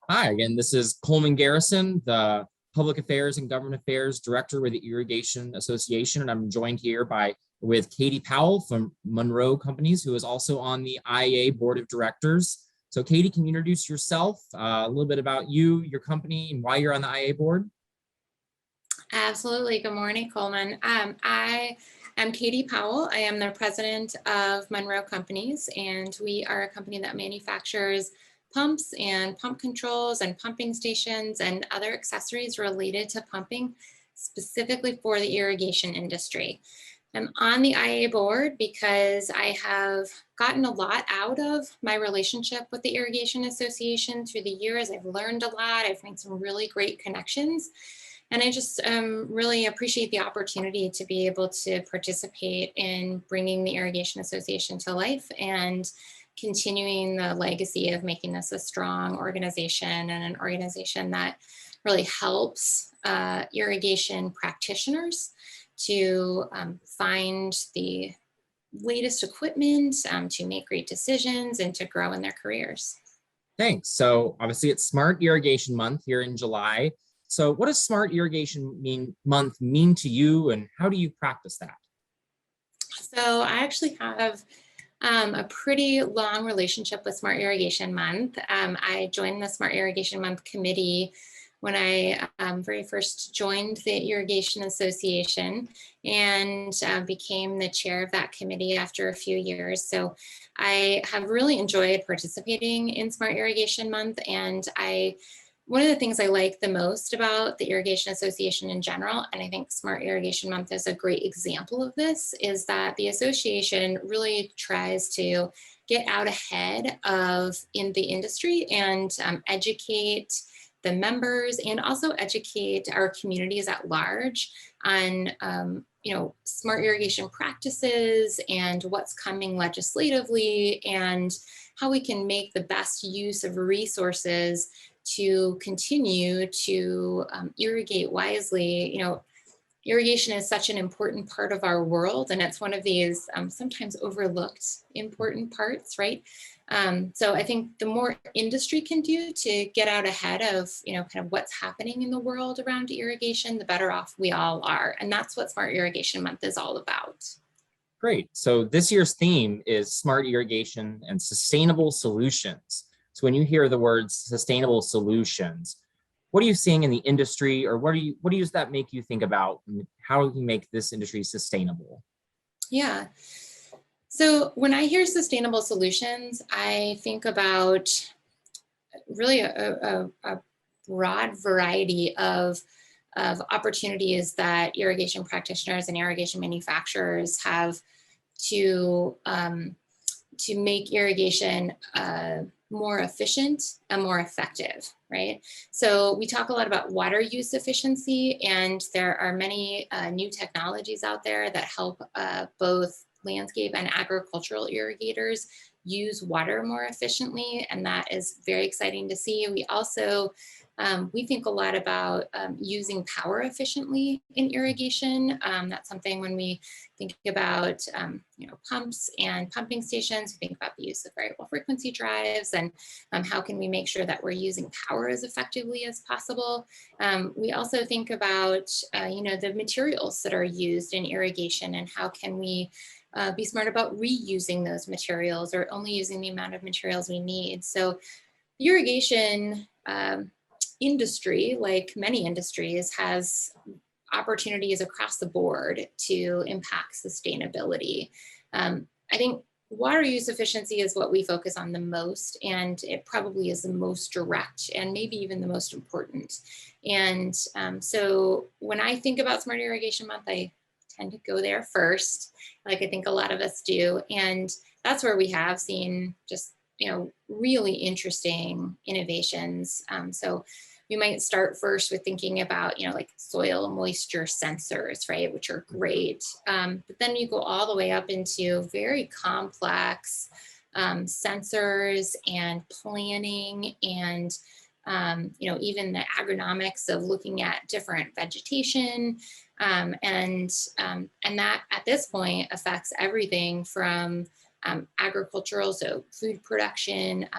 Hi, again, this is Coleman Garrison, the Public Affairs and Government Affairs Director with the Irrigation Association, and I'm joined here with Katie Powell from Munro Companies, who is also on the IAA Board of Directors. So Katie, can you introduce yourself, a little bit about you, your company, and why you're on the IAA board? Absolutely. Good morning, Coleman. I am Katie Powell. I am the president of Munro Companies, and we are a company that manufactures pumps and pump controls and pumping stations and other accessories related to pumping, specifically for the irrigation industry. I'm on the IA board because I have gotten a lot out of my relationship with the Irrigation Association through the years. I've learned a lot. I've made some really great connections. And I just really appreciate the opportunity to be able to participate in bringing the Irrigation Association to life and continuing the legacy of making this a strong organization and an organization that really helps irrigation practitioners to find the latest equipment, to make great decisions, and to grow in their careers. Thanks. So obviously it's Smart Irrigation Month here in July. So what does Smart Irrigation Month mean to you, and how do you practice that? So I actually have a pretty long relationship with Smart Irrigation Month. I joined the Smart Irrigation Month committee when I very first joined the Irrigation Association and became the chair of that committee after a few years. So I have really enjoyed participating in Smart Irrigation Month, and one of the things I like the most about the Irrigation Association in general, and I think Smart Irrigation Month is a great example of this, is that the association really tries to get out ahead in the industry and educate the members and also educate our communities at large on smart irrigation practices and what's coming legislatively and how we can make the best use of resources to continue to irrigate wisely. Irrigation is such an important part of our world, and it's one of these sometimes overlooked important parts, right? So I think the more industry can do to get out ahead of, kind of what's happening in the world around irrigation, the better off we all are. And that's what Smart Irrigation Month is all about. Great. So this year's theme is Smart Irrigation and Sustainable Solutions. So when you hear the words sustainable solutions, what are you seeing in the industry, or what does that make you think about? How do you make this industry sustainable? Yeah. So when I hear sustainable solutions, I think about really a broad variety of opportunities that irrigation practitioners and irrigation manufacturers have to make irrigation more efficient and more effective, right? So we talk a lot about water use efficiency, and there are many new technologies out there that help both landscape and agricultural irrigators use water more efficiently, and that is very exciting to see. We also we think a lot about using power efficiently in irrigation. That's something when we think about pumps and pumping stations, we think about the use of variable frequency drives and how can we make sure that we're using power as effectively as possible. We also think about the materials that are used in irrigation and how can we be smart about reusing those materials or only using the amount of materials we need. So irrigation industry, like many industries, has opportunities across the board to impact sustainability. I think water use efficiency is what we focus on the most, and it probably is the most direct and maybe even the most important. And so when I think about Smart Irrigation Month, I tend to go there first, like I think a lot of us do. And that's where we have seen just really interesting innovations. So we might start first with thinking about, like soil moisture sensors, right, which are great. But then you go all the way up into very complex sensors and planning and, even the agronomics of looking at different vegetation. And that at this point affects everything from agricultural, so food production,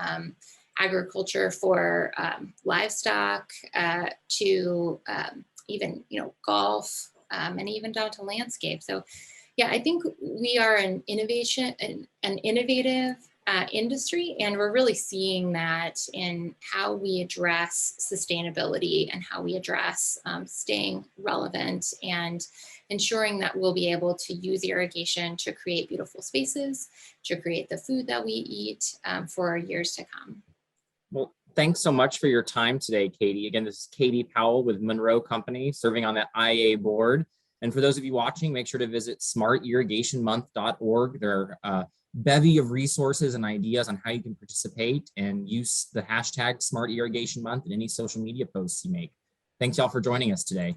agriculture for livestock to even, golf and even down to landscape. So yeah, I think we are an innovative industry, and we're really seeing that in how we address sustainability and how we address staying relevant and ensuring that we'll be able to use irrigation to create beautiful spaces, to create the food that we eat for years to come. Well, thanks so much for your time today, Katie. Again, this is Katie Powell with Munro Companies, serving on that IA board. And for those of you watching, make sure to visit smartirrigationmonth.org. There are a bevy of resources and ideas on how you can participate, and use the hashtag Smart Irrigation Month in any social media posts you make. Thanks y'all for joining us today.